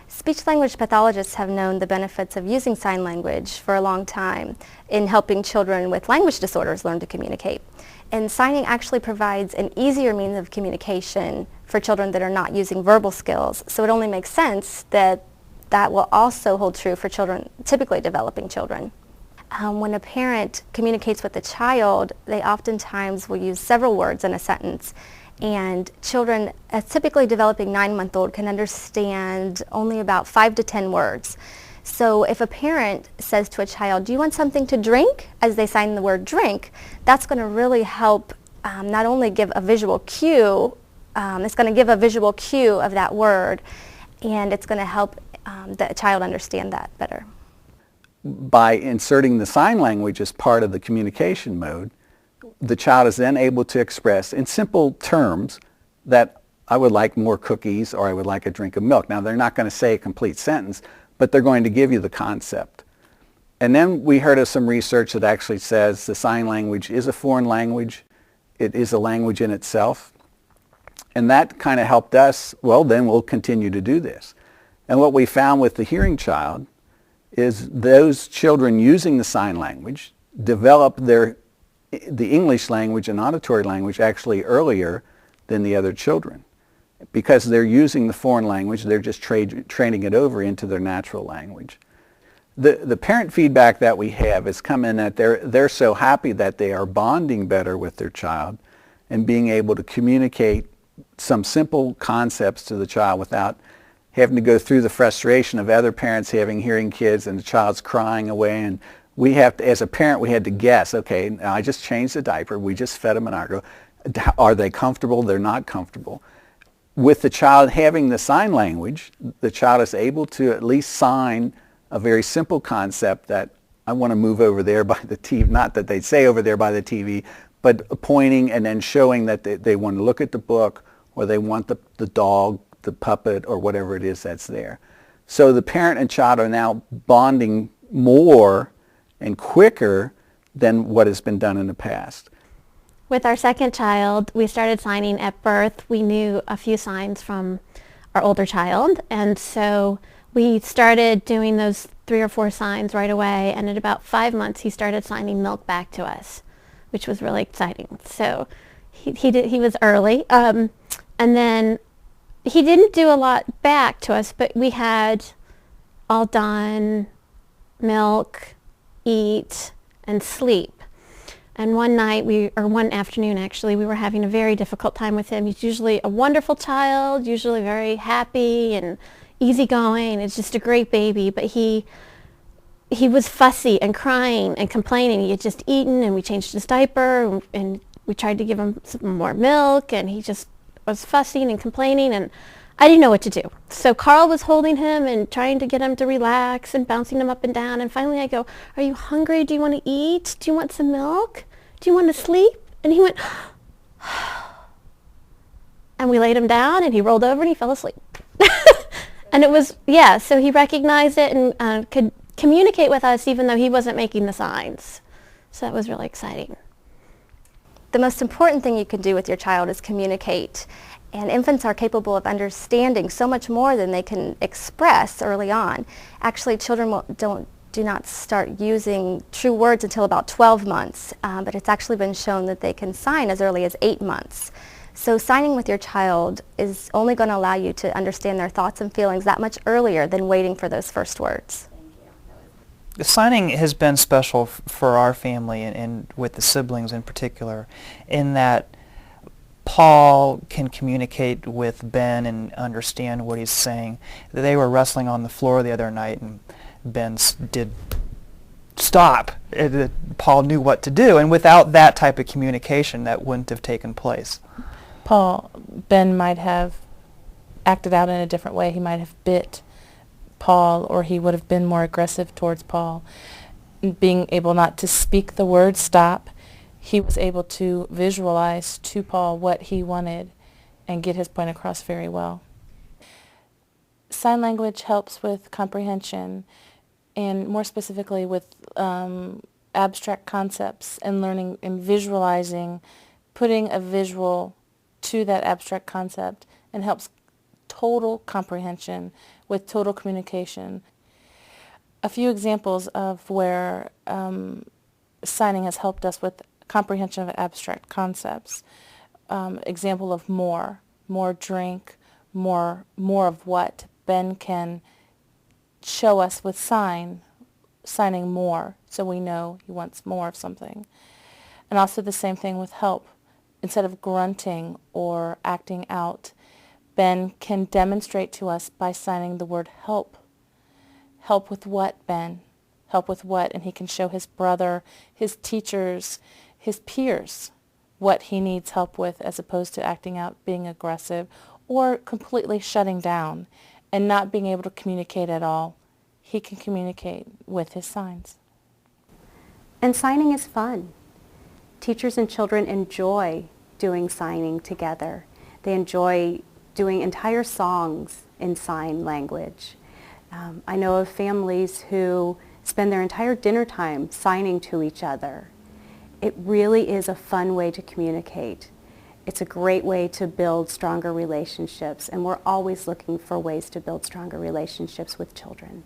Speech-language pathologists have known the benefits of using sign language for a long time in helping children with language disorders learn to communicate. And signing actually provides an easier means of communication for children that are not using verbal skills. So it only makes sense that that will also hold true for children, typically developing children. When a parent communicates with a child, they oftentimes will use several words in a sentence. And children, a typically developing 9-month-old, can understand only about 5 to 10 words. So if a parent says to a child, "Do you want something to drink?" as they sign the word drink, that's going to really help not only give a visual cue, it's going to give a visual cue of that word, and it's going to help the child understand that better. By inserting the sign language as part of the communication mode, the child is then able to express in simple terms that I would like more cookies or I would like a drink of milk. Now, they're not going to say a complete sentence, but they're going to give you the concept. And then we heard of some research that actually says the sign language is a foreign language. It is a language in itself. And that kind of helped us, well, then we'll continue to do this. And what we found with the hearing child is those children using the sign language develop the English language and auditory language actually earlier than the other children. Because they're using the foreign language, they're just training it over into their natural language. The parent feedback that we have has come in that they're so happy that they are bonding better with their child and being able to communicate some simple concepts to the child without having to go through the frustration of other parents having hearing kids and the child's crying away. And we have to, as a parent, we had to guess, okay, now I just changed the diaper, we just fed them an hour ago. Are they comfortable? They're not comfortable. With the child having the sign language, the child is able to at least sign a very simple concept that I want to move over there by the TV, not that they'd say over there by the TV, but pointing and then showing that they want to look at the book or they want the dog, the puppet, or whatever it is that's there. So the parent and child are now bonding more and quicker than what has been done in the past. With our second child, we started signing at birth. We knew a few signs from our older child, and so we started doing those 3 or 4 signs right away, and at about 5 months he started signing milk back to us, which was really exciting. So he was early, and then he didn't do a lot back to us, but we had all done, milk, eat, and sleep. And one afternoon actually, we were having a very difficult time with him. He's usually a wonderful child, usually very happy and easygoing. It's just a great baby, but he was fussy and crying and complaining. He had just eaten, and we changed his diaper, and we tried to give him some more milk, and he just was fussing and complaining, and I didn't know what to do. So Carl was holding him and trying to get him to relax and bouncing him up and down. And finally I go, "Are you hungry? Do you want to eat? Do you want some milk? Do you want to sleep?" And he went, and we laid him down and he rolled over and he fell asleep. And it was, so he recognized it and could communicate with us even though he wasn't making the signs. So that was really exciting. The most important thing you can do with your child is communicate. And infants are capable of understanding so much more than they can express early on. Actually, children do not start using true words until about 12 months, but it's actually been shown that they can sign as early as 8 months. So signing with your child is only going to allow you to understand their thoughts and feelings that much earlier than waiting for those first words. Signing has been special for our family and with the siblings in particular, in that Paul can communicate with Ben and understand what he's saying. They were wrestling on the floor the other night, and Ben did stop. Paul knew what to do, and without that type of communication, that wouldn't have taken place. Ben might have acted out in a different way. He might have bit Paul, or he would have been more aggressive towards Paul. Being able not to speak the word stop, he was able to visualize to Paul what he wanted and get his point across very well. Sign language helps with comprehension, and more specifically with abstract concepts and learning and visualizing, putting a visual to that abstract concept, and helps total comprehension, with total communication. A few examples of where signing has helped us with comprehension of abstract concepts. Example of more drink, more of what. Ben can show us with signing more, so we know he wants more of something. And also the same thing with help. Instead of grunting or acting out, Ben can demonstrate to us by signing the word help. Help with what, Ben? Help with what? And he can show his brother, his teachers, his peers what he needs help with, as opposed to acting out, being aggressive, or completely shutting down and not being able to communicate at all. He can communicate with his signs. And signing is fun. Teachers and children enjoy doing signing together. They enjoy doing entire songs in sign language. I know of families who spend their entire dinner time signing to each other. It really is a fun way to communicate. It's a great way to build stronger relationships, and we're always looking for ways to build stronger relationships with children.